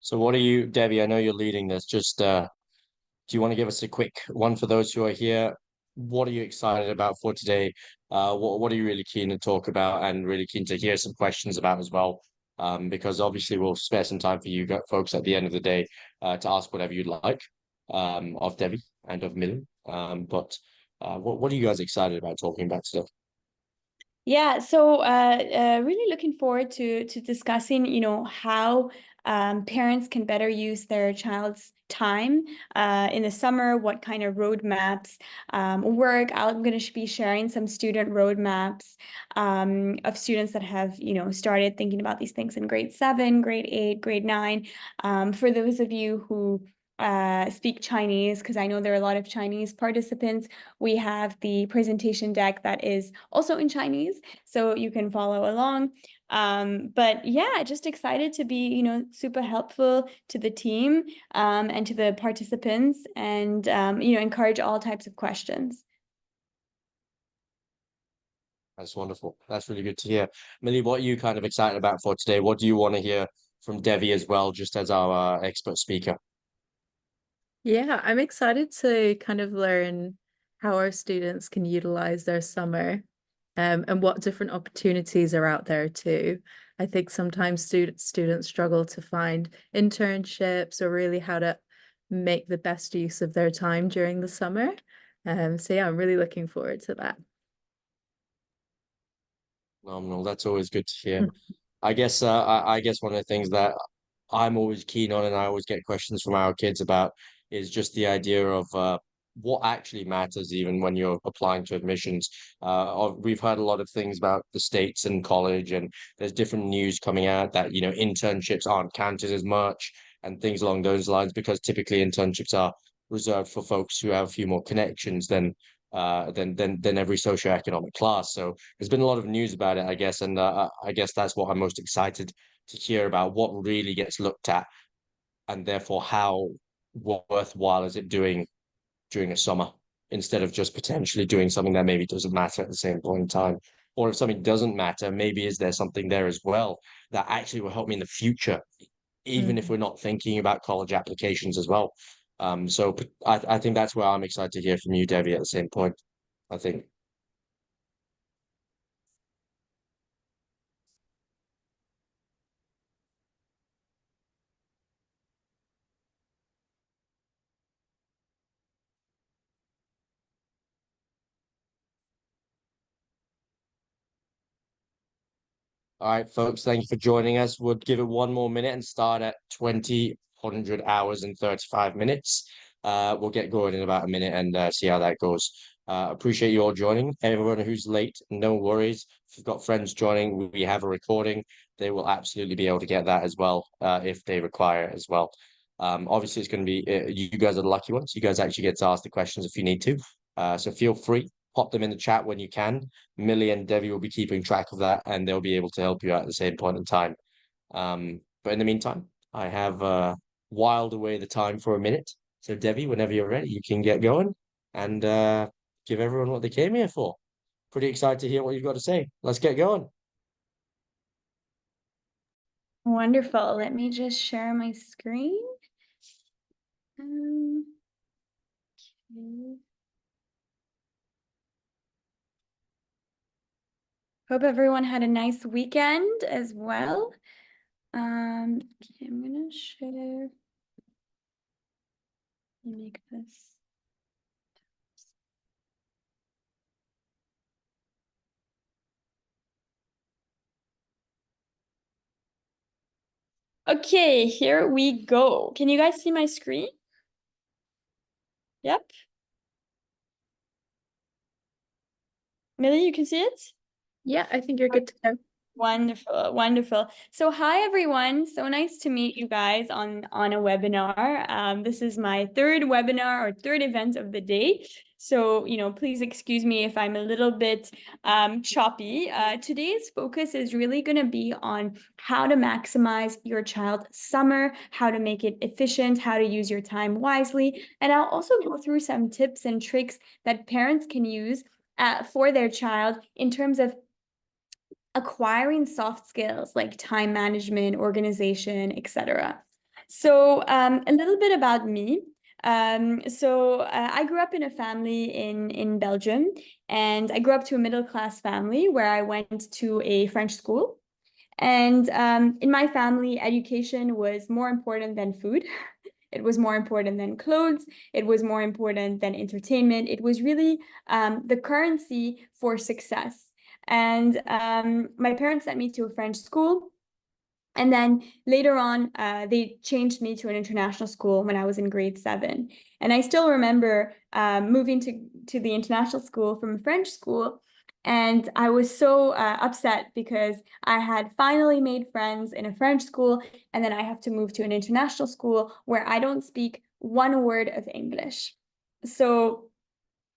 So what are you, Debbie? I know you're leading this. Do you want to give us a quick one for those who are here? What are you excited about for today? What are you really keen to talk about and really keen to hear some questions about as well? Because obviously we'll spare some time for you folks at the end of the day to ask whatever you'd like of Debbie and of Millie. But what are you guys excited about talking about today? Yeah, so really looking forward to discussing, how parents can better use their child's time in the summer, what kind of roadmaps work. I'm going to be sharing some student roadmaps of students that have, started thinking about these things in grade 7, grade 8, grade 9. For those of you who speak Chinese, because I know there are a lot of Chinese participants, we have the presentation deck that is also in Chinese, so you can follow along. But yeah, just excited to be, super helpful to the team and to the participants, and encourage all types of questions. That's wonderful. That's really good to hear. Millie, what are you kind of excited about for today? What do you want to hear from Debbie as well, just as our expert speaker? Yeah, I'm excited to kind of learn how our students can utilize their summer, and what different opportunities are out there too. I think sometimes students struggle to find internships or really how to make the best use of their time during the summer. So yeah, I'm really looking forward to that. Phenomenal. That's always good to hear. I guess one of the things that I'm always keen on and I always get questions from our kids about is just the idea of what actually matters even when you're applying to admissions. We've heard a lot of things about the States and college, and there's different news coming out that, internships aren't counted as much and things along those lines because typically internships are reserved for folks who have a few more connections than every socioeconomic class. So there's been a lot of news about it, I guess, and I guess that's what I'm most excited to hear about. What really gets looked at, and therefore how worthwhile is it doing during a summer instead of just potentially doing something that maybe doesn't matter at the same point in time. Or if something doesn't matter, maybe is there something there as well that actually will help me in the future, even if Mm. we're not thinking about college applications as well. So I think that's where I'm excited to hear from you, Debbie, at the same point. I think. All right, folks, thank you for joining us. We'll give it one more minute and start at 100 hours and 35 minutes. We'll get going in about a minute and see how that goes. Appreciate you all joining. Everyone who's late, no worries. If you've got friends joining, we have a recording. They will absolutely be able to get that as well if they require it as well. Obviously, it's going to be you guys are the lucky ones. You guys actually get to ask the questions if you need to. So feel free, pop them in the chat when you can. Millie and Debbie will be keeping track of that, and they'll be able to help you out at the same point in time. But in the meantime, I have whiled away the time for a minute. So Debbie, whenever you're ready, you can get going and give everyone what they came here for. Pretty excited to hear what you've got to say. Let's get going. Wonderful. Let me just share my screen. Okay. Hope everyone had a nice weekend as well. Okay, I'm gonna share. Make this. Okay, here we go. Can you guys see my screen? Yep. Millie, you can see it? Yeah, I think you're good to go. Wonderful, wonderful. So hi everyone. So nice to meet you guys on a webinar. This is my third webinar or third event of the day. So, please excuse me if I'm a little bit choppy. Today's focus is really going to be on how to maximize your child's summer, how to make it efficient, how to use your time wisely. And I'll also go through some tips and tricks that parents can use for their child in terms of acquiring soft skills like time management, organization, etc. So a little bit about me. I grew up in a family in Belgium, and I grew up to a middle-class family where I went to a French school. And in my family, education was more important than food. It was more important than clothes. It was more important than entertainment. It was really the currency for success. And my parents sent me to a French school. And then later on, they changed me to an international school when I was in grade 7. And I still remember moving to the international school from a French school. And I was so upset because I had finally made friends in a French school. And then I have to move to an international school where I don't speak one word of English. So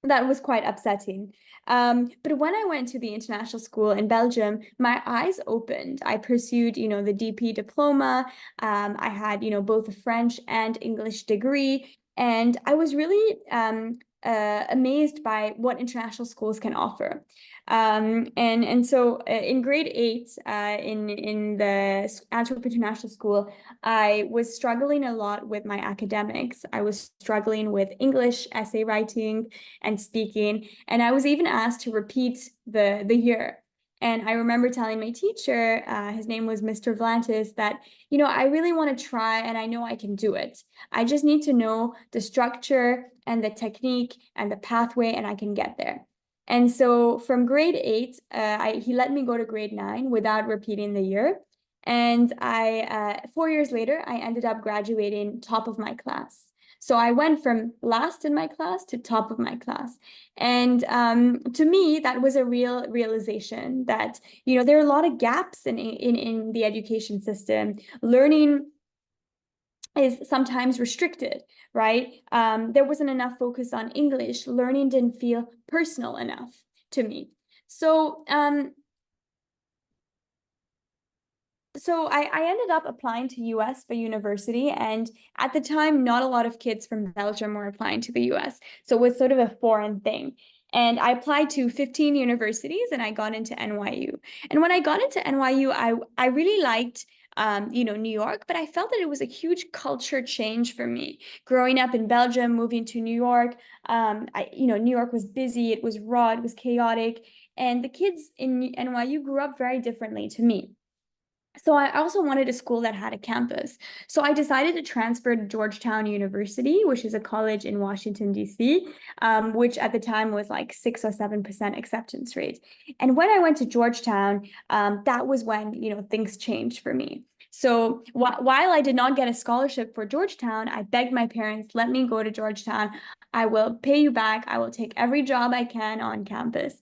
that was quite upsetting. But when I went to the international school in Belgium, my eyes opened. I pursued, the DP diploma. I had, both a French and English degree. And I was really amazed by what international schools can offer. So in grade 8, in the Antwerp International School, I was struggling a lot with my academics. I was struggling with English, essay writing, and speaking. And I was even asked to repeat the year. And I remember telling my teacher, his name was Mr. Vlantis, that, I really want to try and I know I can do it. I just need to know the structure and the technique and the pathway, and I can get there. And so from grade 8, he let me go to grade 9 without repeating the year. And 4 years later, I ended up graduating top of my class. So I went from last in my class to top of my class. And to me, that was a real realization that, there are a lot of gaps in the education system. Learning is sometimes restricted, right? There wasn't enough focus on English. Learning didn't feel personal enough to me. So I ended up applying to US for university, and at the time, not a lot of kids from Belgium were applying to the US. So it was sort of a foreign thing. And I applied to 15 universities and I got into NYU. And when I got into NYU, I really liked New York, but I felt that it was a huge culture change for me. Growing up in Belgium, moving to New York, New York was busy, it was raw, it was chaotic, and the kids in NYU grew up very differently to me. So I also wanted a school that had a campus. So I decided to transfer to Georgetown University, which is a college in Washington, D.C., which at the time was like 6 or 7% acceptance rate. And when I went to Georgetown, that was when, things changed for me. So while I did not get a scholarship for Georgetown, I begged my parents, let me go to Georgetown. I will pay you back. I will take every job I can on campus.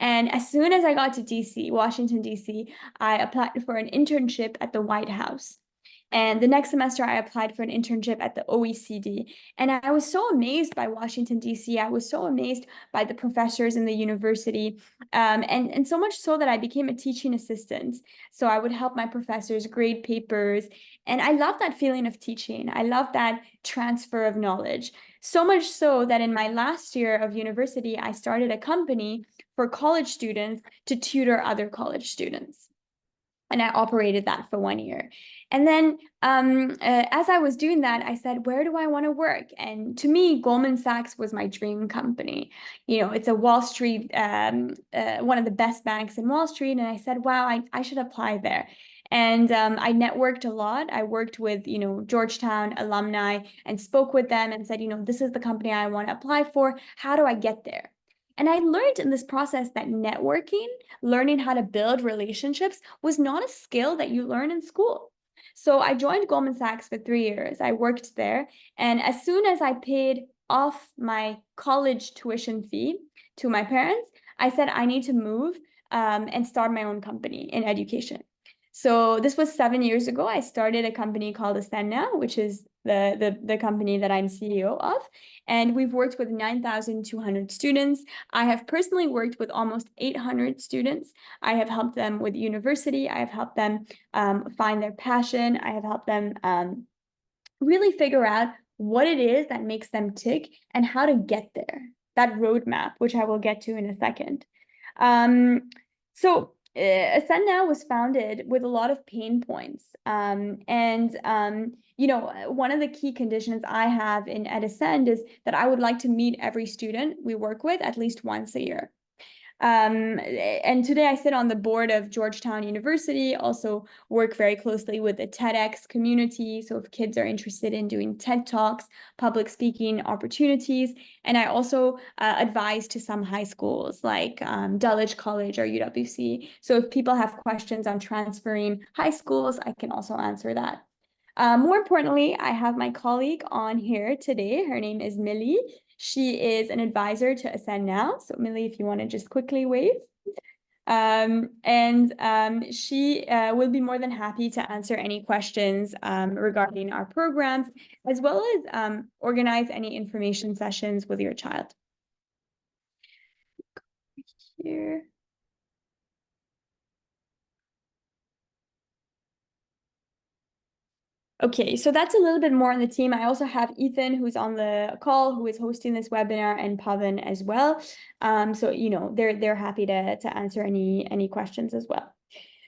And as soon as I got to DC, Washington, DC, I applied for an internship at the White House. And the next semester, I applied for an internship at the OECD. And I was so amazed by Washington, D.C. I was so amazed by the professors in the university. And so much so that I became a teaching assistant. So I would help my professors grade papers. And I love that feeling of teaching. I love that transfer of knowledge. So much so that in my last year of university, I started a company for college students to tutor other college students. And I operated that for 1 year. And then as I was doing that, I said, where do I want to work? And to me, Goldman Sachs was my dream company. It's a Wall Street, one of the best banks in Wall Street. And I said, wow, I should apply there. And I networked a lot. I worked with, Georgetown alumni and spoke with them and said, this is the company I want to apply for. How do I get there? And I learned in this process that networking, learning how to build relationships, was not a skill that you learn in school. So I joined Goldman Sachs for 3 years. I worked there. And as soon as I paid off my college tuition fee to my parents, I said, I need to move and start my own company in education. So this was 7 years ago. I started a company called Ascend Now, which is the company that I'm CEO of. And we've worked with 9,200 students. I have personally worked with almost 800 students. I have helped them with university. I have helped them find their passion. I have helped them really figure out what it is that makes them tick and how to get there. That roadmap, which I will get to in a second. So Ascend Now was founded with a lot of pain points. You know, one of the key conditions I have at Ascend is that I would like to meet every student we work with at least once a year. And today I sit on the board of Georgetown University, also work very closely with the TEDx community. So if kids are interested in doing TED Talks, public speaking opportunities, and I also advise to some high schools like Dulwich College or UWC. So if people have questions on transferring high schools, I can also answer that. More importantly, I have my colleague on here today. Her name is Millie. She is an advisor to Ascend Now. So Millie, if you want to just quickly wave. She will be more than happy to answer any questions regarding our programs, as well as organize any information sessions with your child. Here. Okay, so that's a little bit more on the team. I also have Ethan, who's on the call, who is hosting this webinar, and Pavan as well. So you know, they're happy to answer any questions as well.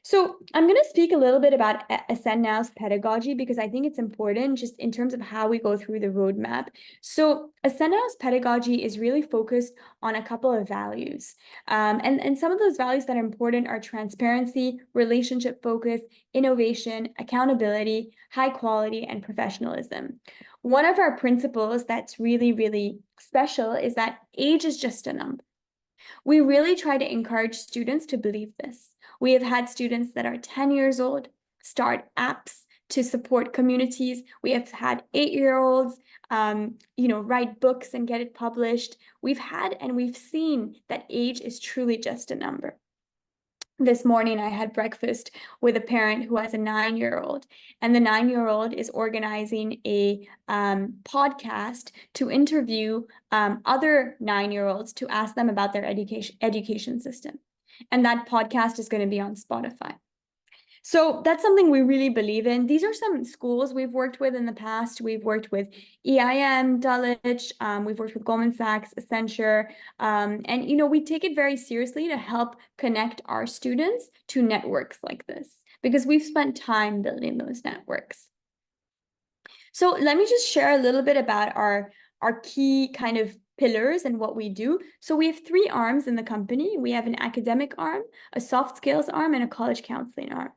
So I'm going to speak a little bit about Ascend Now's pedagogy because I think it's important just in terms of how we go through the roadmap. So Ascend Now's pedagogy is really focused on a couple of values. And some of those values that are important are transparency, relationship focus, innovation, accountability, high quality, and professionalism. One of our principles that's really, really special is that age is just a number. We really try to encourage students to believe this. We have had students that are 10 years old start apps to support communities. We have had 8-year-olds, you know, write books and get it published. We've had and we've seen that age is truly just a number. This morning, I had breakfast with a parent who has a 9-year-old, and the 9-year-old is organizing a podcast to interview other 9-year-olds to ask them about their education system. And that podcast is going to be on Spotify. So that's something we really believe in. These are some schools we've worked with in the past. We've worked with EIM, Dulwich, we've worked with Goldman Sachs, Accenture, and you know, we take it very seriously to help connect our students to networks like this because we've spent time building those networks. So let me just share a little bit about our key kind of pillars and what we do. So we have 3 arms in the company. We have an academic arm, a soft skills arm, and a college counseling arm.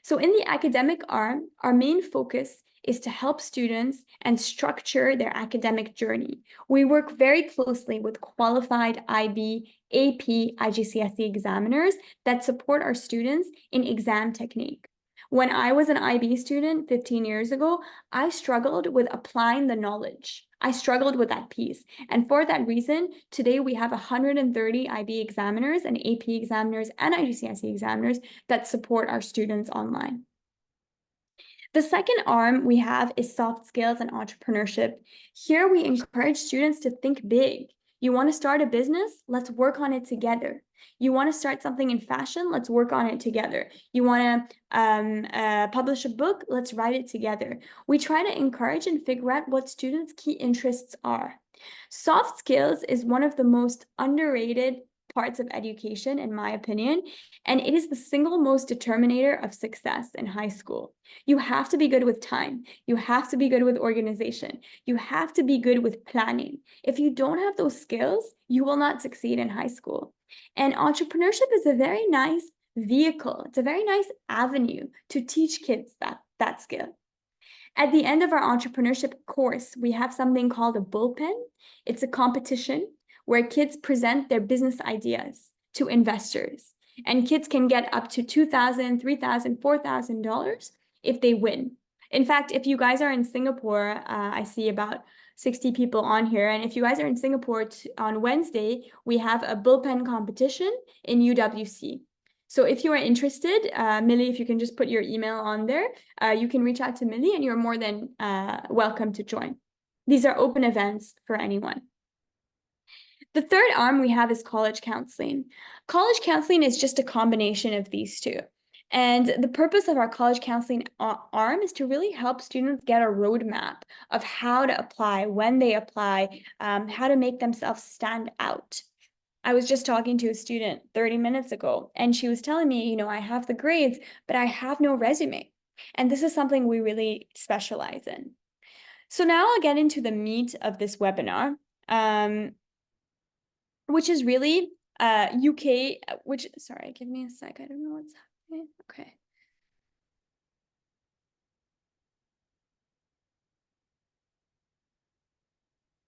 So in the academic arm, our main focus is to help students and structure their academic journey. We work very closely with qualified IB, AP, IGCSE examiners that support our students in exam technique. When I was an IB student 15 years ago, I struggled with applying the knowledge. I struggled with that piece. And for that reason, today we have 130 IB examiners and AP examiners and IGCSE examiners that support our students online. The second arm we have is soft skills and entrepreneurship. Here we encourage students to think big. You want to start a business? Let's work on it together. You want to start something in fashion? Let's work on it together. You want to publish a book? Let's write it together. We try to encourage and figure out what students' key interests are. Soft skills is one of the most underrated parts of education, in my opinion, and it is the single most determinator of success in high school. You have to be good with time. You have to be good with organization. You have to be good with planning. If you don't have those skills, you will not succeed in high school. And entrepreneurship is a very nice vehicle. It's a very nice avenue to teach kids that skill. At the end of our entrepreneurship course, we have something called a bullpen. It's a competition where kids present their business ideas to investors. And kids can get up to $2,000, $3,000, $4,000 if they win. In fact, if you guys are in Singapore, I see about 60 people on here. And if you guys are in Singapore on Wednesday, we have a bullpen competition in UWC. So if you are interested, Millie, if you can just put your email on there, you can reach out to Millie and you're more than welcome to join. These are open events for anyone. The third arm we have is college counseling. College counseling is just a combination of these two. And the purpose of our college counseling arm is to really help students get a roadmap of how to apply, when they apply, how to make themselves stand out. I was just talking to a student 30 minutes ago, and she was telling me, I have the grades, but I have no resume. And this is something we really specialize in. So now I'll get into the meat of this webinar, which is really UK, sorry, give me a sec. I don't know what's happening. Okay.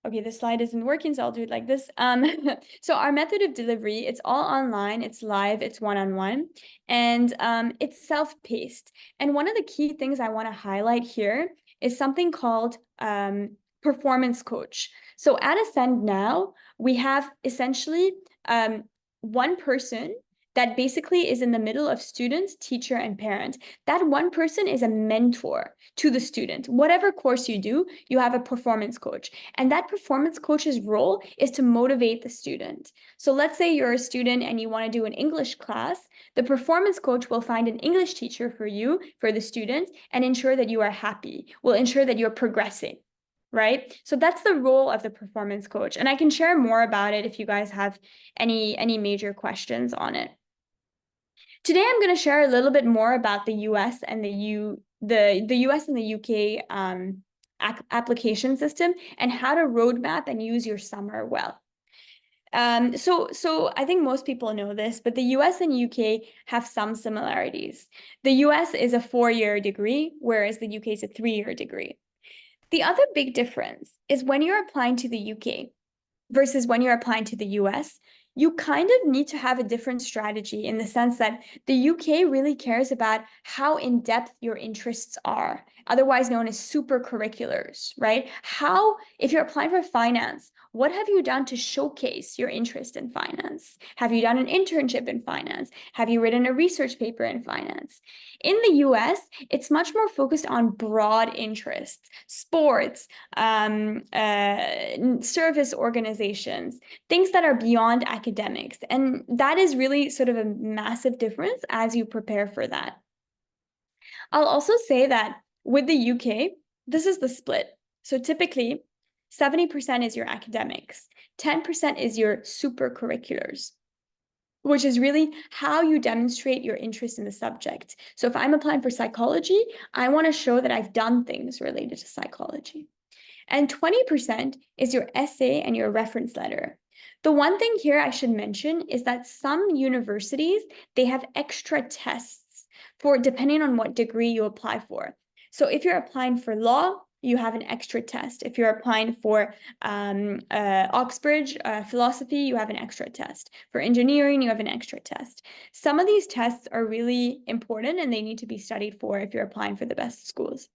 Okay, this slide isn't working, so I'll do it like this. So our method of delivery, it's all online, it's live, it's one-on-one, and it's self-paced. And one of the key things I want to highlight here is something called performance coach. So at Ascend now, we have essentially one person that basically is in the middle of student, teacher, and parent. That one person is a mentor to the student. Whatever course you do, you have a performance coach. And that performance coach's role is to motivate the student. So let's say you're a student and you want to do an English class. The performance coach will find an English teacher for you, for the student, and ensure that you are happy, will ensure that you're progressing. Right? So that's the role of the performance coach. And I can share more about it if you guys have any major questions on it. Today, I'm going to share a little bit more about the US and the US and the UK application system and how to roadmap and use your summer well. So I think most people know this, but the US and UK have some similarities. The US is a 4-year degree, whereas the UK is a 3-year degree. The other big difference is when you're applying to the UK versus when you're applying to the US, you kind of need to have a different strategy in the sense that the UK really cares about how in-depth your interests are, otherwise known as supercurriculars, right? If you're applying for finance, what have you done to showcase your interest in finance? Have you done an internship in finance? Have you written a research paper in finance? In the US, it's much more focused on broad interests, sports, service organizations, things that are beyond academics. And that is really sort of a massive difference as you prepare for that. I'll also say that with the UK, this is the split. So typically, 70% is your academics, 10% is your supercurriculars, which is really how you demonstrate your interest in the subject. So if I'm applying for psychology, I want to show that I've done things related to psychology. And 20% is your essay and your reference letter. The one thing here I should mention is that some universities, they have extra tests for depending on what degree you apply for. So if you're applying for law, you have an extra test. If you're applying for Oxbridge philosophy, you have an extra test. For engineering, you have an extra test. Some of these tests are really important and they need to be studied for if you're applying for the best schools.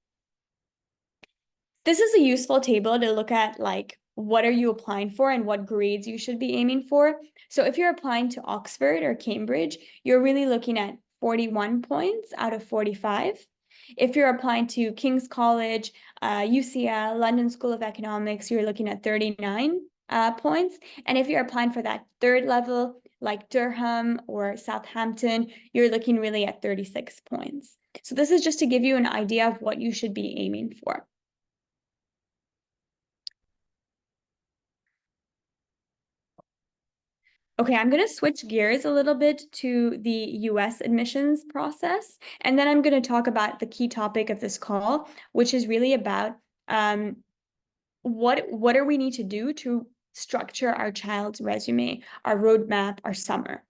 This is a useful table to look at, like, what are you applying for and what grades you should be aiming for. So if you're applying to Oxford or Cambridge, you're really looking at 41 points out of 45. If you're applying to King's College, UCL, London School of Economics, you're looking at 39 points. And if you're applying for that third level, like Durham or Southampton, you're looking really at 36 points. So this is just to give you an idea of what you should be aiming for. Okay, I'm going to switch gears a little bit to the US admissions process, and then I'm going to talk about the key topic of this call, which is really about what do we need to do to structure our child's resume, our roadmap, our summer.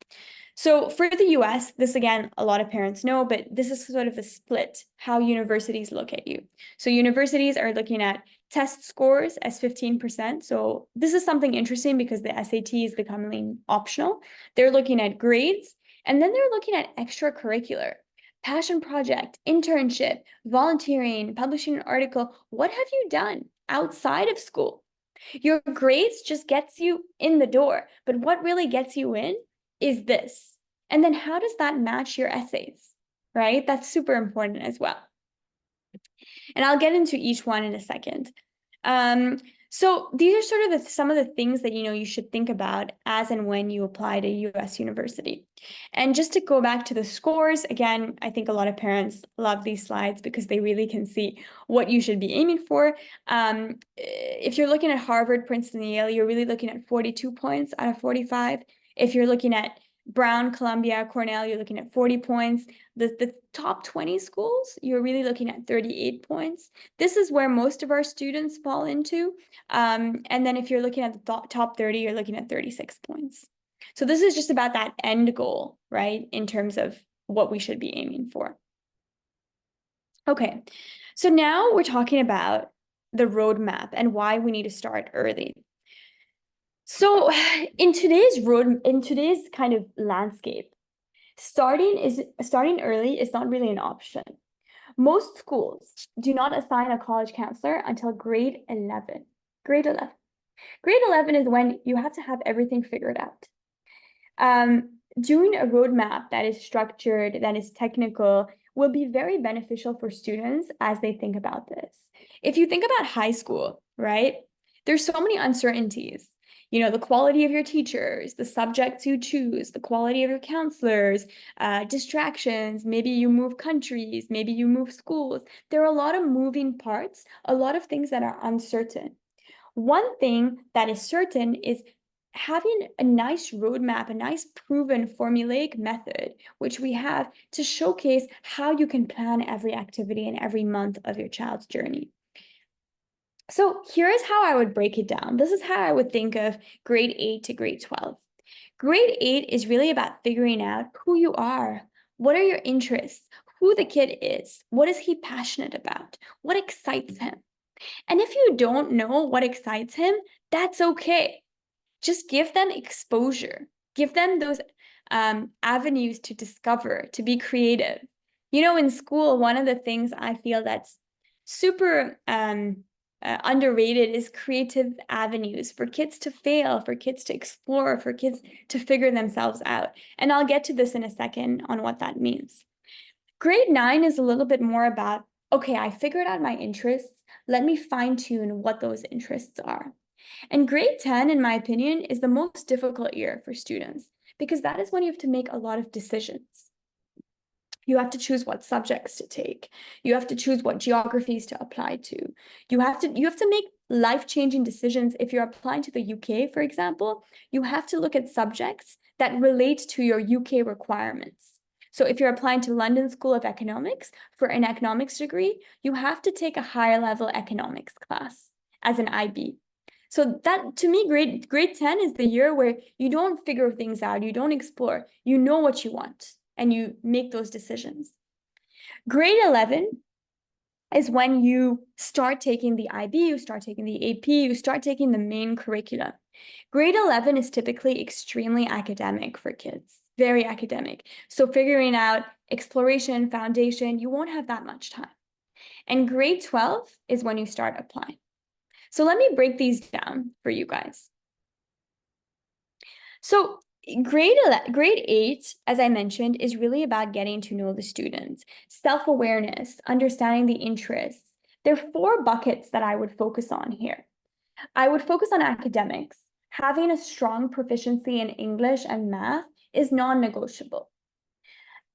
So for the US, this again, a lot of parents know, but this is sort of the split, how universities look at you. So universities are looking at test scores as 15%. So this is something interesting because the SAT is becoming optional. They're looking at grades, and then they're looking at extracurricular, passion project, internship, volunteering, publishing an article. What have you done outside of school? Your grades just gets you in the door, but what really gets you in is this. And then how does that match your essays, right? That's super important as well. And I'll get into each one in a second. So these are sort of some of the things that, you should think about as and when you apply to US university. And just to go back to the scores, again, I think a lot of parents love these slides because they really can see what you should be aiming for. If you're looking at Harvard, Princeton, Yale, you're really looking at 42 points out of 45. If you're looking at Brown, Columbia, Cornell, you're looking at 40 points. The top 20 schools, you're really looking at 38 points. This is where most of our students fall into. And then if you're looking at the top 30, you're looking at 36 points. So this is just about that end goal, right? In terms of what we should be aiming for. Okay, so now we're talking about the roadmap and why we need to start early. So in today's kind of landscape, starting early is not really an option. Most schools do not assign a college counselor until grade 11. Grade 11. Grade 11 is when you have to have everything figured out. Doing a roadmap that is structured, that is technical, will be very beneficial for students as they think about this. If you think about high school, right, there's so many uncertainties. You know, the quality of your teachers, the subjects you choose, the quality of your counselors, distractions, maybe you move countries, maybe you move schools. There are a lot of moving parts, a lot of things that are uncertain. One thing that is certain is having a nice roadmap, a nice proven formulaic method, which we have to showcase how you can plan every activity and every month of your child's journey. So here's how I would break it down. This is how I would think of grade 8 to grade 12. Grade 8 is really about figuring out who you are, what are your interests, who the kid is, what is he passionate about, what excites him. And if you don't know what excites him, that's okay. Just give them exposure. Give them those avenues to discover, to be creative. You know, in school, one of the things I feel that's super underrated is creative avenues for kids to fail, for kids to explore, for kids to figure themselves out. And I'll get to this in a second on what that means. Grade 9 is a little bit more about, okay, I figured out my interests. Let me fine tune what those interests are. And grade 10, in my opinion, is the most difficult year for students because that is when you have to make a lot of decisions. You have to choose what subjects to take. You have to choose what geographies to apply to. You have to make life-changing decisions. If you're applying to the UK, for example, you have to look at subjects that relate to your UK requirements. So if you're applying to London School of Economics for an economics degree, you have to take a higher level economics class as an IB. So that, to me, grade 10 is the year where you don't figure things out, you don't explore, you know what you want, and you make those decisions. Grade 11 is when you start taking the IB, you start taking the AP, you start taking the main curricula. Grade 11 is typically extremely academic for kids, very academic. So figuring out exploration, foundation, you won't have that much time. And grade 12 is when you start applying. So let me break these down for you guys. So grade 8, as I mentioned, is really about getting to know the students, self-awareness, understanding the interests. There are 4 buckets that I would focus on here. I would focus on academics. Having a strong proficiency in English and math is non-negotiable.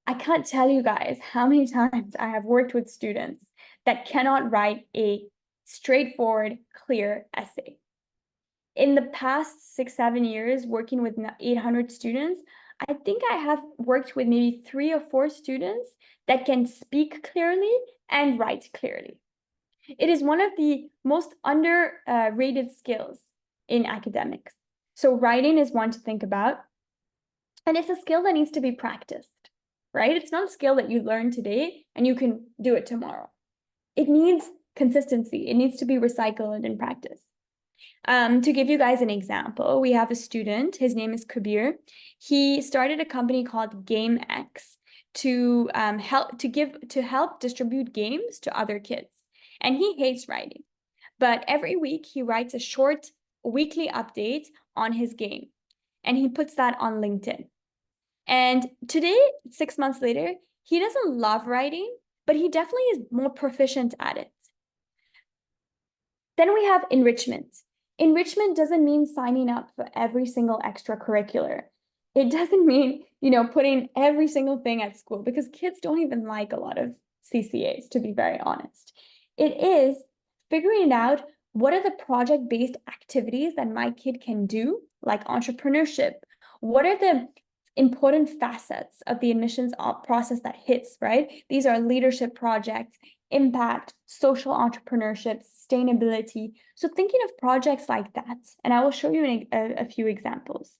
I can't tell you guys how many times I have worked with students that cannot write a straightforward, clear essay. In the past 6-7 years working with 800 students, I think I have worked with maybe 3 or 4 students that can speak clearly and write clearly. It is one of the most underrated skills in academics. So writing is one to think about, and it's a skill that needs to be practiced, right? It's not a skill that you learn today and you can do it tomorrow. It needs consistency. It needs to be recycled and practiced. To give you guys an example, we have a student, his name is Kabir. He started a company called GameX to help distribute games to other kids. And he hates writing. But every week he writes a short weekly update on his game. And he puts that on LinkedIn. And today, 6 months later, he doesn't love writing, but he definitely is more proficient at it. Then we have enrichment. Enrichment doesn't mean signing up for every single extracurricular. It doesn't mean, putting every single thing at school because kids don't even like a lot of CCAs, to be very honest. It is figuring out what are the project-based activities that my kid can do, like entrepreneurship What are the important facets of the admissions process that hits, right? These are leadership projects, impact, social entrepreneurship, sustainability. So thinking of projects like that, and I will show you a few examples.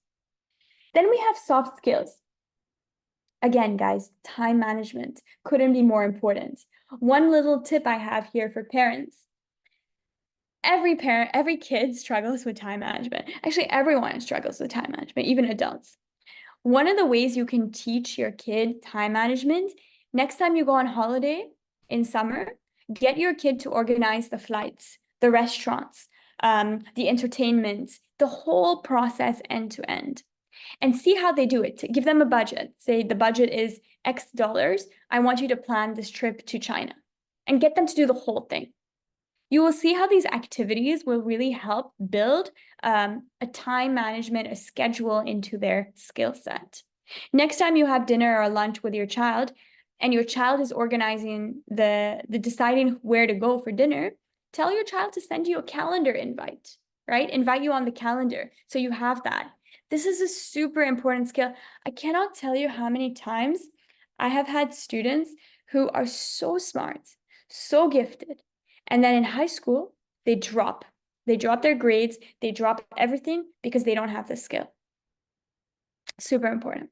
Then we have soft skills. Again, guys, time management couldn't be more important. One little tip I have here for parents. Every parent, every kid struggles with time management. Actually, everyone struggles with time management, even adults. One of the ways you can teach your kid time management, next time you go on holiday in summer, get your kid to organize the flights, the restaurants, the entertainment, the whole process end to end, and see how they do it. Give them a budget. Say the budget is X dollars. I want you to plan this trip to China, and get them to do the whole thing. You will see how these activities will really help build a time management, a schedule into their skill set. Next time you have dinner or lunch with your child, and your child is organizing the deciding where to go for dinner, tell your child to send you a calendar invite, right? Invite you on the calendar so you have that. This is a super important skill. I cannot tell you how many times I have had students who are so smart, so gifted, and then in high school, they drop their grades, they drop everything because they don't have the skill. Super important.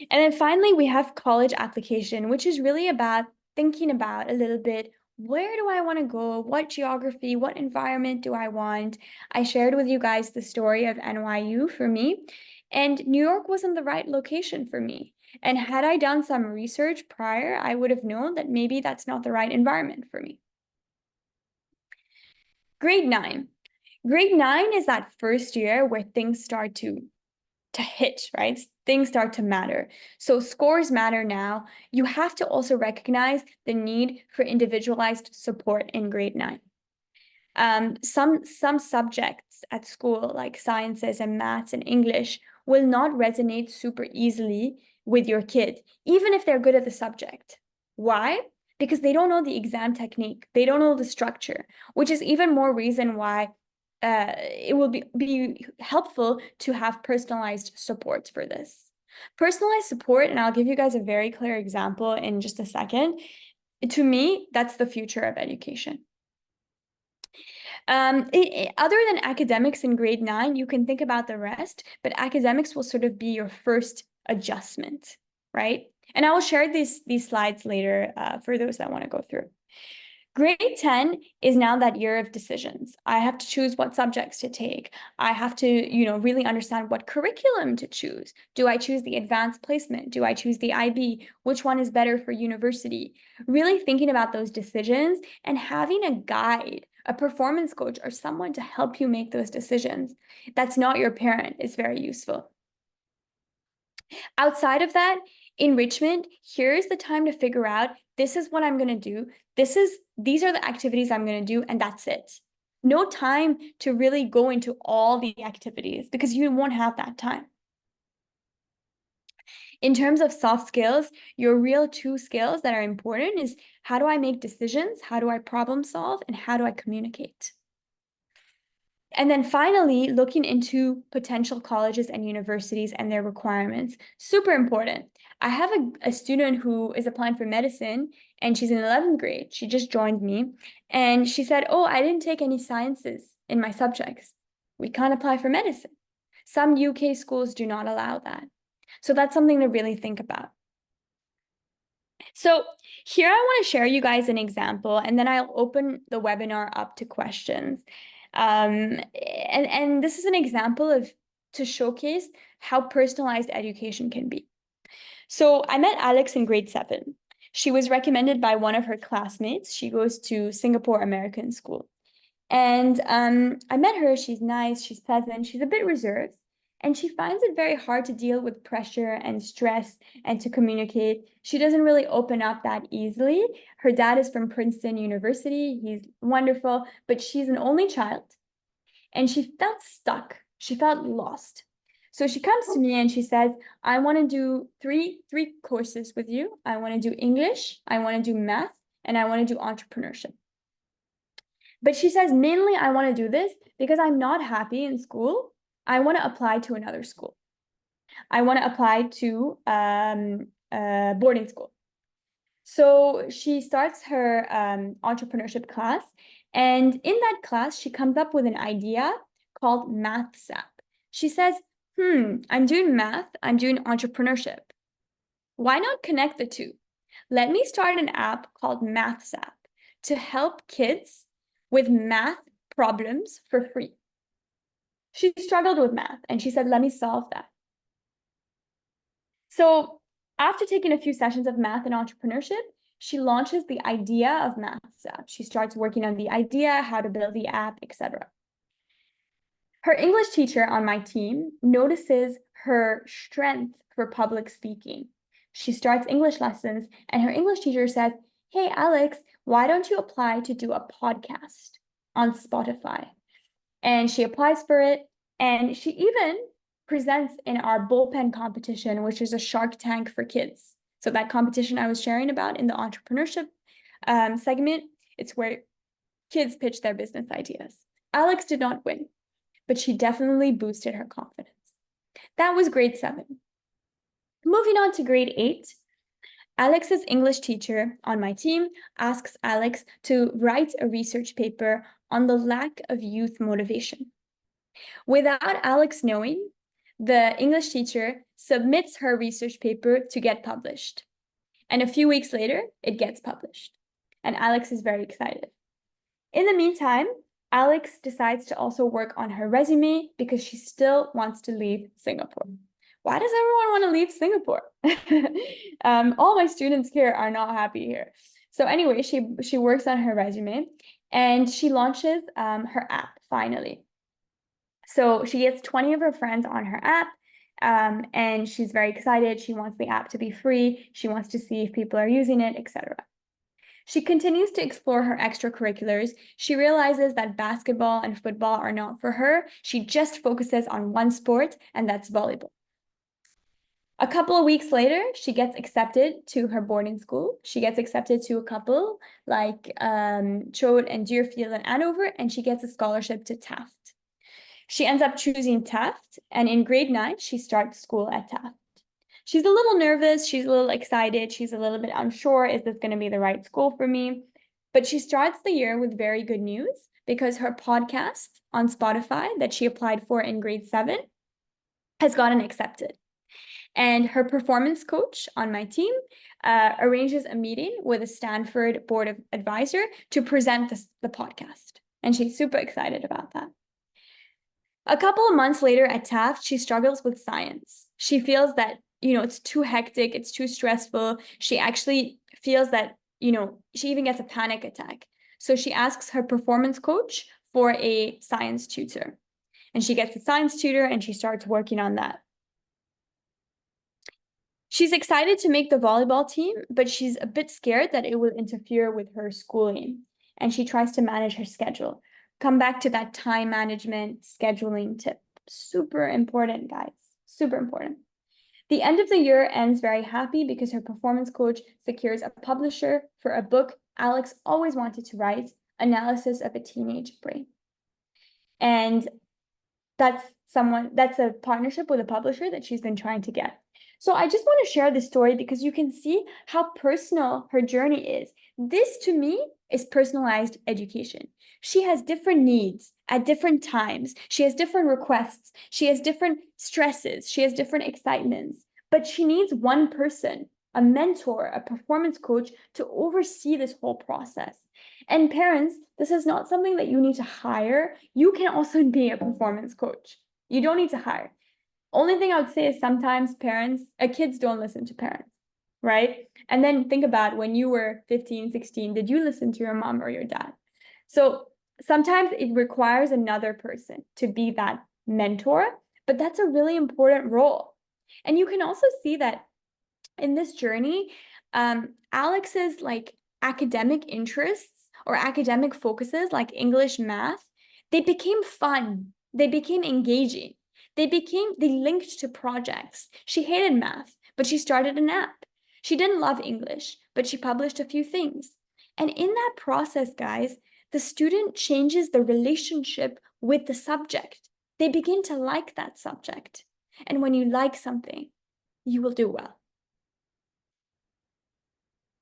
And then finally, we have college application, which is really about thinking about a little bit, where do I want to go? What geography, what environment do I want? I shared with you guys the story of NYU for me, and New York wasn't the right location for me. And had I done some research prior, I would have known that maybe that's not the right environment for me. Grade 9. Grade 9 is that first year where things start to hit, right? Things start to matter. So scores matter now. You have to also recognize the need for individualized support in grade 9. Some subjects at school, like sciences and maths and English, will not resonate super easily with your kid, even if they're good at the subject. Why? Because they don't know the exam technique. They don't know the structure, which is even more reason why it will be helpful to have personalized support for this. Personalized support, and I'll give you guys a very clear example in just a second. To me, that's the future of education. Other than academics in grade 9, you can think about the rest, but academics will sort of be your first adjustment, right? And I will share these slides later for those that want to go through. Grade 10 is now that year of decisions. I have to choose what subjects to take. I have to, really understand what curriculum to choose. Do I choose the advanced placement? Do I choose the IB? Which one is better for university? Really thinking about those decisions and having a guide, a performance coach, or someone to help you make those decisions. That's not your parent is very useful. Outside of that, enrichment, here's the time to figure out, this is what I'm going to do. These are the activities I'm going to do, and that's it. No time to really go into all the activities because you won't have that time. In terms of soft skills, your real 2 skills that are important is, how do I make decisions? How do I problem solve? And how do I communicate? And then finally, looking into potential colleges and universities and their requirements, super important. I have a student who is applying for medicine, and she's in 11th grade. She just joined me, and she said, oh, I didn't take any sciences in my subjects. We can't apply for medicine. Some UK schools do not allow that. So that's something to really think about. So here I want to share you guys an example, and then I'll open the webinar up to questions. And this is an example to showcase how personalized education can be. So I met Alex in grade 7. She was recommended by one of her classmates. She goes to Singapore American School. And I met her. She's nice, she's pleasant, she's a bit reserved. And she finds it very hard to deal with pressure and stress and to communicate. She doesn't really open up that easily. Her dad is from Princeton University. He's wonderful, but she's an only child. And she felt stuck. She felt lost. So she comes to me and she says, I want to do three courses with you. I want to do English, I want to do math, and I want to do entrepreneurship. But she says, mainly I want to do this because I'm not happy in school. I want to apply to another school. I want to apply to boarding school. So she starts her entrepreneurship class, and in that class, she comes up with an idea called Maths app. She says, I'm doing math, I'm doing entrepreneurship. Why not connect the two? Let me start an app called Maths app to help kids with math problems for free. She struggled with math, and she said, let me solve that. So after taking a few sessions of math and entrepreneurship, she launches the idea of Maths app. She starts working on the idea, how to build the app, etc. Her English teacher on my team notices her strength for public speaking. She starts English lessons, and her English teacher says, hey, Alex, why don't you apply to do a podcast on Spotify? And she applies for it, and she even presents in our bullpen competition, which is a Shark Tank for kids. So that competition I was sharing about in the entrepreneurship segment, it's where kids pitch their business ideas. Alex did not win, but she definitely boosted her confidence. That was grade 7. Moving on to grade 8, Alex's English teacher on my team asks Alex to write a research paper on the lack of youth motivation. Without Alex knowing, the English teacher submits her research paper to get published. And a few weeks later, it gets published. And Alex is very excited. In the meantime, Alex decides to also work on her resume because she still wants to leave Singapore. Why does everyone want to leave Singapore? All my students here are not happy here. So anyway, she works on her resume, and she launches her app finally. So she gets 20 of her friends on her app, and she's very excited. She wants the app to be free. She wants to see if people are using it, etc. She continues to explore her extracurriculars. She realizes that basketball and football are not for her. She just focuses on one sport, and that's volleyball. A couple of weeks later, she gets accepted to her boarding school. She gets accepted to a couple like Chode and Deerfield and Andover, and she gets a scholarship to Taft. She ends up choosing Taft, and in grade 9, she starts school at Taft. She's a little nervous, she's a little excited, she's a little bit unsure, is this going to be the right school for me? But she starts the year with very good news because her podcast on Spotify that she applied for in grade 7 has gotten accepted. And her performance coach on my team arranges a meeting with a Stanford board of advisor to present the podcast. And she's super excited about that. A couple of months later at Taft, she struggles with science. She feels that, it's too hectic, it's too stressful. She actually feels that, she even gets a panic attack. So she asks her performance coach for a science tutor. And she gets a science tutor and she starts working on that. She's excited to make the volleyball team, but she's a bit scared that it will interfere with her schooling. And she tries to manage her schedule. Come back to that time management scheduling tip. Super important, guys. Super important. The end of the year ends very happy because her performance coach secures a publisher for a book Alex always wanted to write, Analysis of a Teenage Brain. And that's a partnership with a publisher that she's been trying to get. So I just want to share this story because you can see how personal her journey is. This, to me, is personalized education. She has different needs at different times. She has different requests. She has different stresses. She has different excitements. But she needs one person, a mentor, a performance coach, to oversee this whole process. And parents, this is not something that you need to hire. You can also be a performance coach. You don't need to hire. Only thing I would say is sometimes kids don't listen to parents, right? And then think about when you were 15, 16, did you listen to your mom or your dad? So sometimes it requires another person to be that mentor, but that's a really important role. And you can also see that in this journey, Alex's academic interests or academic focuses like English, math, they became fun. They became engaging. They linked to projects. She hated math, but she started an app. She didn't love English, but she published a few things. And in that process, guys, the student changes the relationship with the subject. They begin to like that subject. And when you like something, you will do well.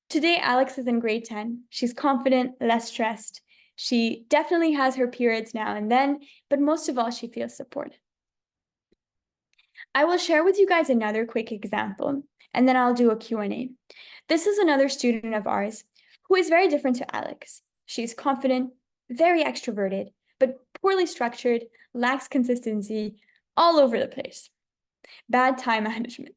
Today, Alex is in grade 10. She's confident, less stressed. She definitely has her periods now and then, but most of all, she feels supported. I will share with you guys another quick example, and then I'll do a Q&A. This is another student of ours who is very different to Alex. She's confident, very extroverted, but poorly structured, lacks consistency, all over the place. Bad time management.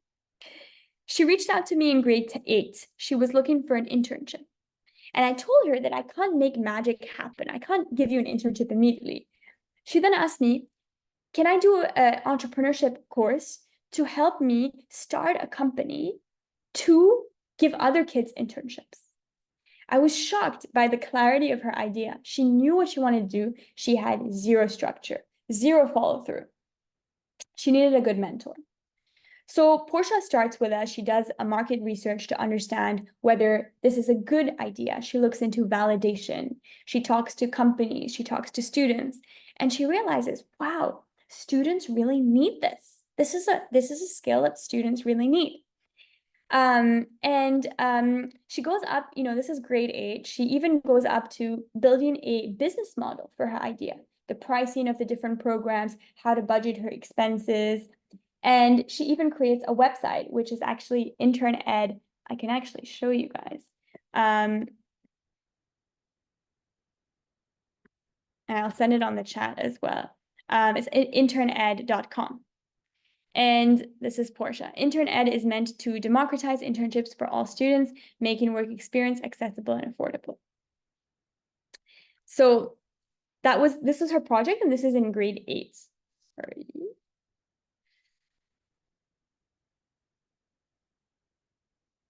She reached out to me in grade 8. She was looking for an internship. And I told her that I can't make magic happen. I can't give you an internship immediately. She then asked me, can I do an entrepreneurship course to help me start a company to give other kids internships? I was shocked by the clarity of her idea. She knew what she wanted to do. She had zero structure, zero follow through. She needed a good mentor. So Portia starts with us. She does a market research to understand whether this is a good idea. She looks into validation. She talks to companies. She talks to students. And she realizes, wow, students really need this. This is a skill that students really need. She goes up, this is grade 8. She even goes up to building a business model for her idea, the pricing of the different programs, how to budget her expenses. And she even creates a website, which is actually Intern Ed. I can actually show you guys. And I'll send it on the chat as well. It's interned.com. And this is Portia. Intern Ed is meant to democratize internships for all students, making work experience accessible and affordable. So this is her project, and this is in grade 8. Sorry.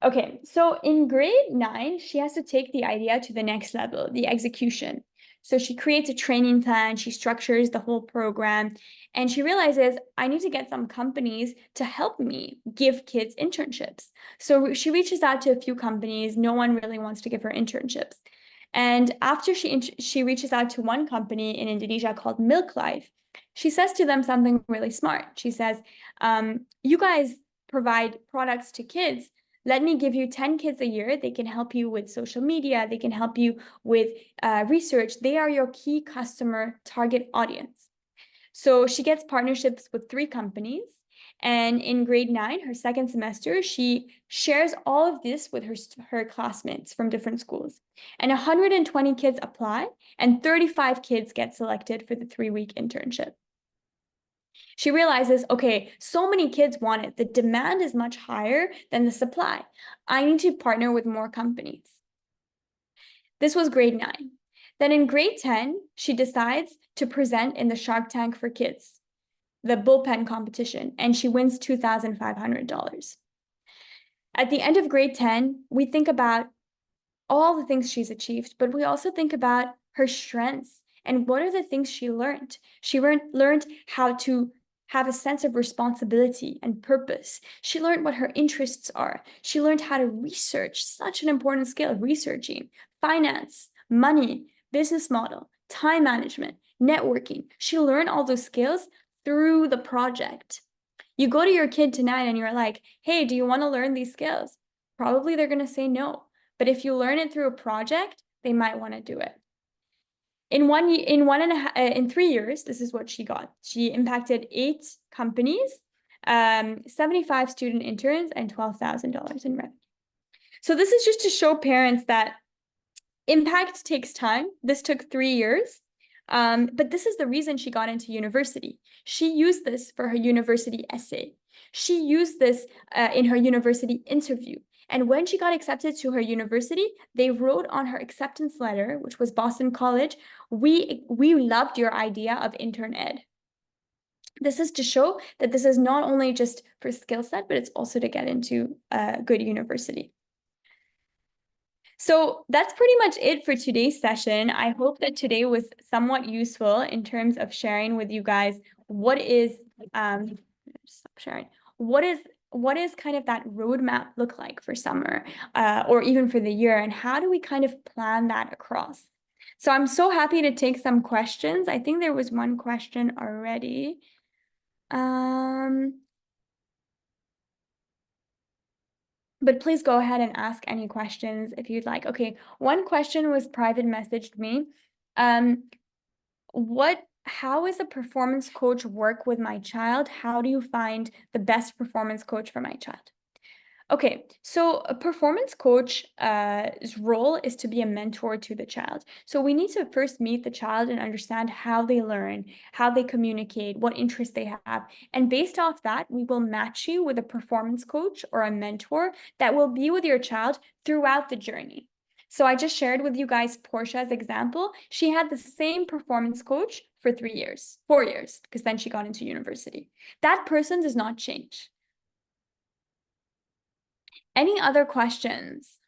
Okay, so in grade 9, she has to take the idea to the next level, the execution. So she creates a training plan, she structures the whole program, and she realizes, I need to get some companies to help me give kids internships. So she reaches out to a few companies. No one really wants to give her internships. And after she reaches out to one company in Indonesia called Milk Life, she says to them something really smart. She says, you guys provide products to kids. Let me give you 10 kids a year. They can help you with social media. They can help you with research. They are your key customer target audience. So she gets partnerships with 3 companies. And in grade 9, her second semester, she shares all of this with her classmates from different schools. And 120 kids apply, and 35 kids get selected for the 3-week internship. She realizes, okay, so many kids want it. The demand is much higher than the supply. I need to partner with more companies. This was grade 9. Then in grade 10, she decides to present in the Shark Tank for Kids, the bullpen competition, and she wins $2,500. At the end of grade 10, we think about all the things she's achieved, but we also think about her strengths and what are the things she learned. She learned how to have a sense of responsibility and purpose. She learned what her interests are. She learned how to research, such an important skill, researching, finance, money, business model, time management, networking. She learned all those skills through the project. You go to your kid tonight and you're like, hey, do you want to learn these skills? Probably they're going to say no. But if you learn it through a project, they might want to do it. In 3 years, this is what she got. She impacted 8 companies, 75 student interns, and $12,000 in revenue. So this is just to show parents that impact takes time. This took 3 years. But this is the reason she got into university. She used this for her university essay. She used this in her university interview. And when she got accepted to her university, they wrote on her acceptance letter, which was Boston College, we loved your idea of intern ed. This is to show that this is not only just for skill set, but it's also to get into a good university. So that's pretty much it for today's session. I hope that today was somewhat useful in terms of sharing with you guys what is stop sharing. What is kind of that roadmap look like for summer or even for the year, and how do we kind of plan that across? So I'm so happy to take some questions. I think there was one question already. But please go ahead and ask any questions if you'd like. Okay, one question was private messaged me. How is a performance coach work with my child? How do you find the best performance coach for my child? Okay, so a performance coach's role is to be a mentor to the child. So we need to first meet the child and understand how they learn, how they communicate, what interests they have. And based off that, we will match you with a performance coach or a mentor that will be with your child throughout the journey. So I just shared with you guys Portia's example. She had the same performance coach for 4 years, because then she got into university. That person does not change. Any other questions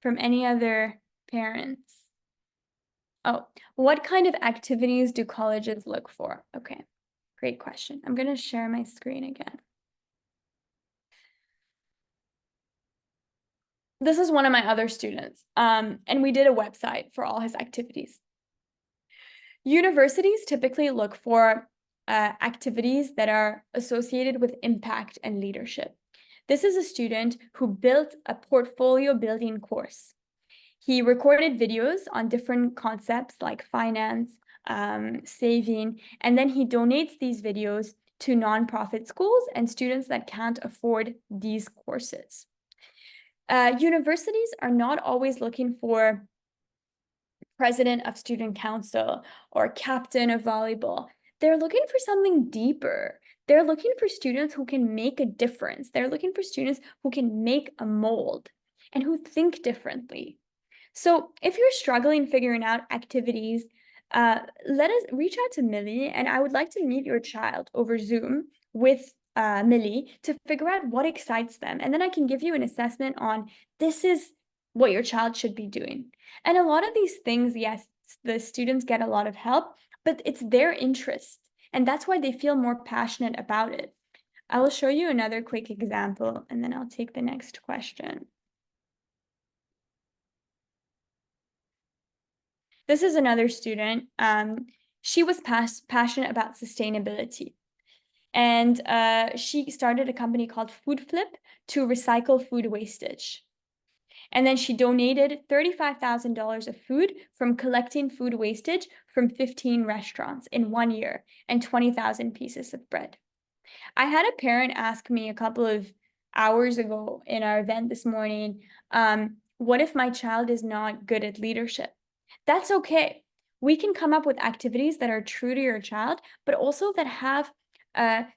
from any other parents? Oh, what kind of activities do colleges look for? Okay, great question. I'm going to share my screen again. This is one of my other students, and we did a website for all his activities. Universities typically look for activities that are associated with impact and leadership. This is a student who built a portfolio building course. He recorded videos on different concepts like finance, saving, and then he donates these videos to nonprofit schools and students that can't afford these courses. Universities are not always looking for president of student council or captain of volleyball. They're looking for something deeper. They're looking for students who can make a difference. They're looking for students who can make a mold and who think differently. So if you're struggling figuring out activities, let us reach out to Millie, and I would like to meet your child over Zoom with Millie to figure out what excites them. And then I can give you an assessment on this is what your child should be doing. And a lot of these things, yes, the students get a lot of help, but it's their interest. And that's why they feel more passionate about it. I will show you another quick example, and then I'll take the next question. This is another student. She was passionate about sustainability. And she started a company called Food Flip to recycle food wastage. And then she donated $35,000 of food from collecting food wastage from 15 restaurants in 1 year and 20,000 pieces of bread. I had a parent ask me a couple of hours ago in our event this morning, what if my child is not good at leadership? That's okay. We can come up with activities that are true to your child, but also that have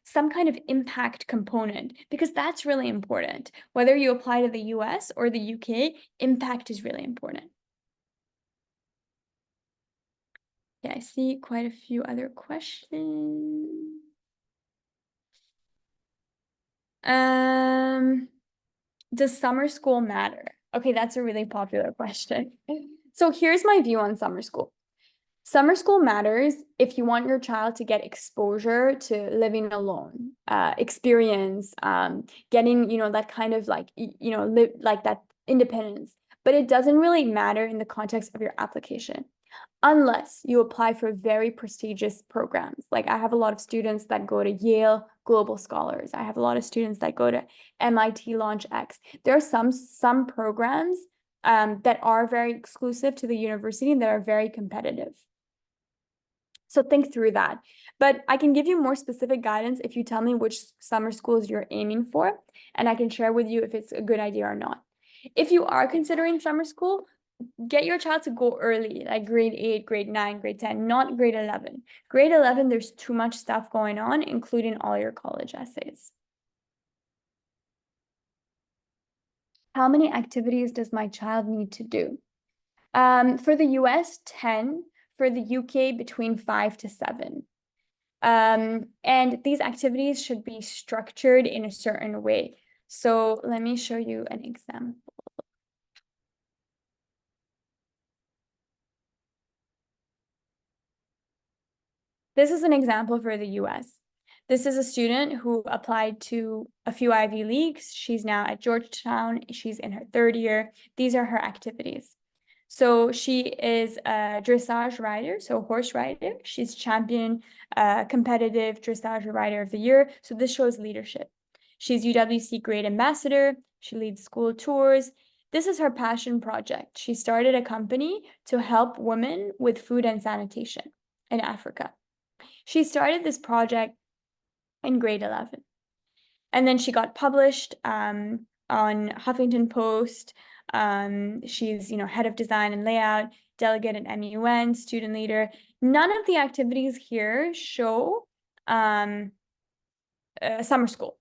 some kind of impact component, because that's really important. Whether you apply to the US or the UK, impact is really important. Yeah, I see quite a few other questions. Does summer school matter? Okay, that's a really popular question. So here's my view on summer school. Summer school matters if you want your child to get exposure to living alone, experience, getting, that kind of like, like that independence. But it doesn't really matter in the context of your application, unless you apply for very prestigious programs. Like I have a lot of students that go to Yale Global Scholars. I have a lot of students that go to MIT Launch X. There are some programs that are very exclusive to the university and that are very competitive. So think through that. But I can give you more specific guidance if you tell me which summer schools you're aiming for, and I can share with you if it's a good idea or not. If you are considering summer school, get your child to go early, like grade 8, grade 9, grade 10, not grade 11. Grade 11, there's too much stuff going on, including all your college essays. How many activities does my child need to do? For the US, 10. For the UK, between 5 to 7. And these activities should be structured in a certain way. So let me show you an example. This is an example for the US. This is a student who applied to a few Ivy Leagues. She's now at Georgetown. She's in her 3rd year. These are her activities. So she is a dressage rider, so horse rider. She's champion competitive dressage rider of the year. So this shows leadership. She's UWC Great Ambassador. She leads school tours. This is her passion project. She started a company to help women with food and sanitation in Africa. She started this project in grade 11. And then she got published on Huffington Post. She's, head of design and layout, delegate at MUN, student leader. None of the activities here show summer school.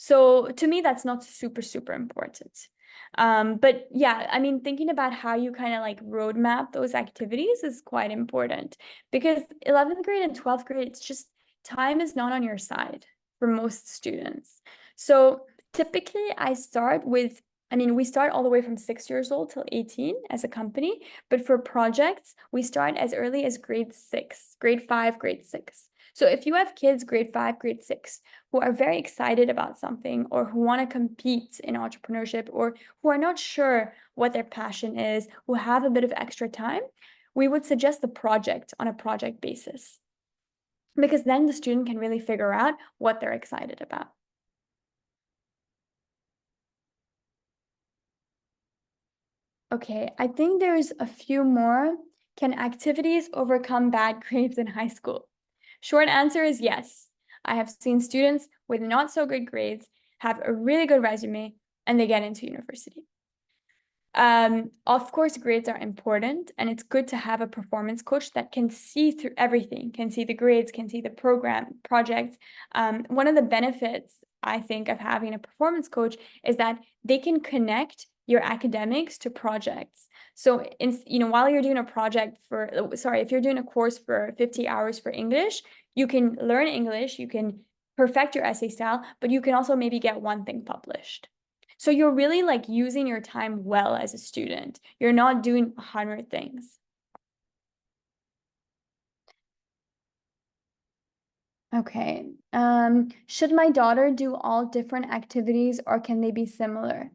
So to me, that's not super, super important. But yeah, I mean, thinking about how you kind of like roadmap those activities is quite important, because 11th grade and 12th grade, it's just time is not on your side for most students. So typically we start all the way from 6 years old till 18 as a company, but for projects, we start as early as grade 6, grade 5, grade 6. So if you have kids grade 5, grade 6 who are very excited about something, or who want to compete in entrepreneurship, or who are not sure what their passion is, who have a bit of extra time, we would suggest the project on a project basis, because then the student can really figure out what they're excited about. Okay, I think there's a few more. Can activities overcome bad grades in high school? Short answer is yes. I have seen students with not so good grades have a really good resume and they get into university. Of course, grades are important, and it's good to have a performance coach that can see through everything, can see the grades, can see the program, projects. One of the benefits, I think, of having a performance coach is that they can connect your academics to projects. So, while you're doing a project if you're doing a course for 50 hours for English, you can learn English, you can perfect your essay style, but you can also maybe get one thing published. So you're really like using your time well as a student. You're not doing 100 things. Okay. Should my daughter do all different activities, or can they be similar?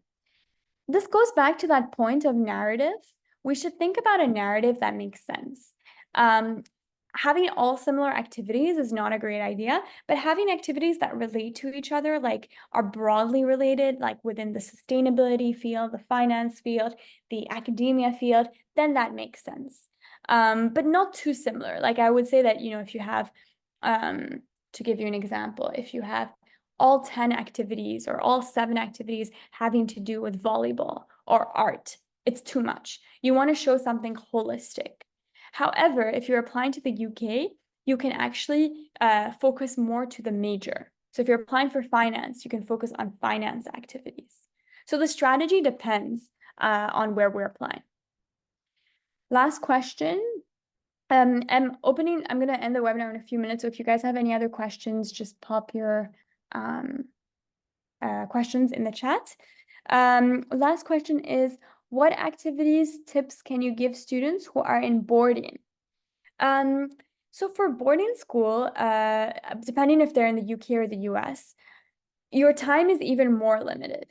This goes back to that point of narrative. We should think about a narrative that makes sense. Having all similar activities is not a great idea, but having activities that relate to each other, like are broadly related, like within the sustainability field, the finance field, the academia field, then that makes sense. But not too similar. Like I would say that, if you have, to give you an example, if you have all 10 activities or all 7 activities having to do with volleyball or art, it's too much. You want to show something holistic. However, if you're applying to the UK, you can actually focus more to the major. So if you're applying for finance, you can focus on finance activities. So the strategy depends on where we're applying. Last question. I'm going to end the webinar in a few minutes. So if you guys have any other questions, just pop your questions in the chat. Last question is, what activities, tips can you give students who are in boarding? So for boarding school, depending if they're in the UK or the US, your time is even more limited.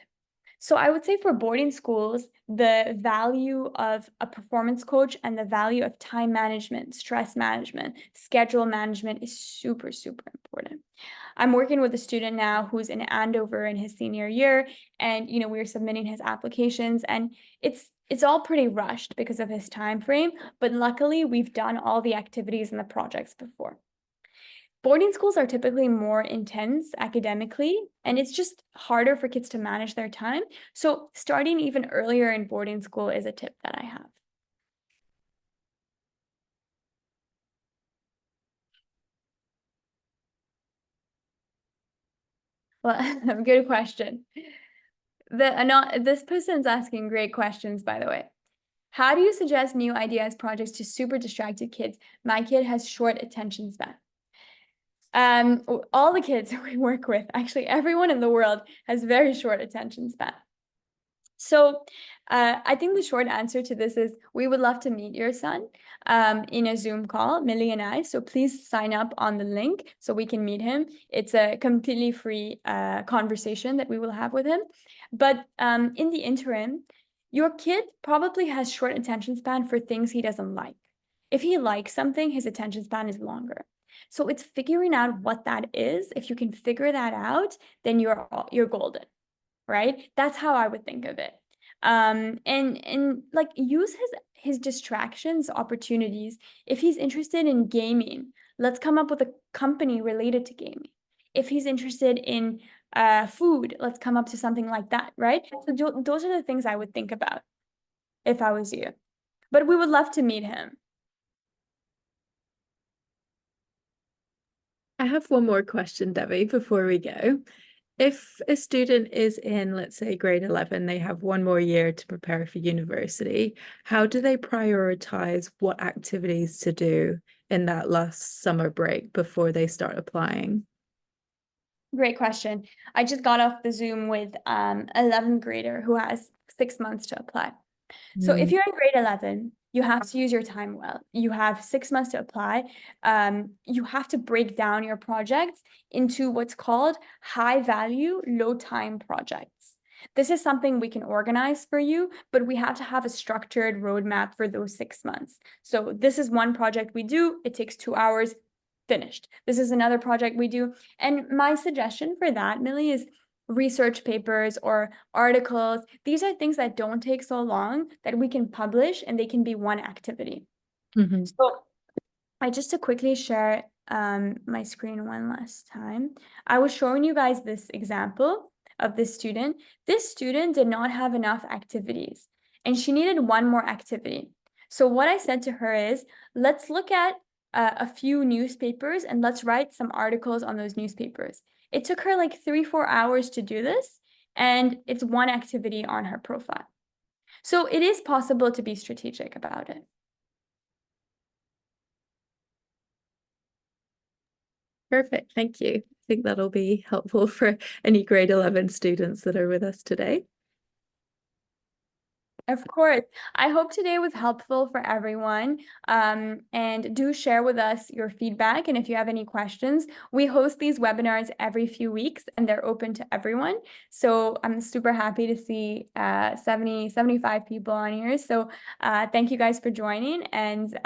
So I would say for boarding schools, the value of a performance coach and the value of time management, stress management, schedule management is super, super important. I'm working with a student now who's in Andover in his senior year, and we're submitting his applications, and it's all pretty rushed because of his time frame, but luckily we've done all the activities and the projects before. Boarding schools are typically more intense academically, and it's just harder for kids to manage their time. So starting even earlier in boarding school is a tip that I have. Well, good question. This person's asking great questions, by the way. How do you suggest new ideas, projects to super distracted kids? My kid has short attention span. All the kids we work with, actually everyone in the world, has very short attention span. So I think the short answer to this is we would love to meet your son in a Zoom call, Millie and I. So please sign up on the link so we can meet him. It's a completely free conversation that we will have with him. But in the interim, your kid probably has short attention span for things he doesn't like. If he likes something, his attention span is longer. So it's figuring out what that is. If you can figure that out, then you're golden. right? That's how I would think of it. And like use his distractions, opportunities. If he's interested in gaming, let's come up with a company related to gaming. If he's interested in food, let's come up to something like that, right? So those are the things I would think about if I was you. But we would love to meet him. I have one more question, Debbie, before we go. If a student is in, let's say, grade 11, they have one more year to prepare for university, how do they prioritize what activities to do in that last summer break before they start applying? Great question. I just got off the Zoom with 11th grader who has 6 months to apply. So if you're in grade 11, you have to use your time well. You have 6 months to apply. You have to break down your projects into what's called high value, low time projects. This is something we can organize for you, but we have to have a structured roadmap for those 6 months. So this is one project we do. It takes 2 hours, finished. This is another project we do. And my suggestion for that, Millie, is research papers or articles. These are things that don't take so long that we can publish, and they can be one activity. So I just to quickly share my screen one last time. I was showing you guys this example of this student. This student did not have enough activities and she needed one more activity. So what I said to her is, let's look at a few newspapers and let's write some articles on those newspapers. It took her like 3-4 hours to do this, and it's one activity on her profile. So it is possible to be strategic about it. Perfect. Thank you. I think that'll be helpful for any grade 11 students that are with us today. Of course. I hope today was helpful for everyone. And do share with us your feedback. And if you have any questions, we host these webinars every few weeks and they're open to everyone. So I'm super happy to see 75 people on here. So thank you guys for joining, and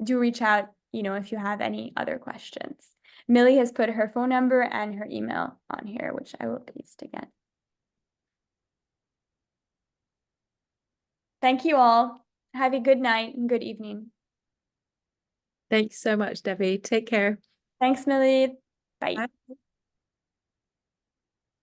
do reach out, if you have any other questions. Millie has put her phone number and her email on here, which I will paste again. Thank you all. Have a good night and good evening. Thanks so much, Debbie. Take care. Thanks, Millie. Bye. Bye.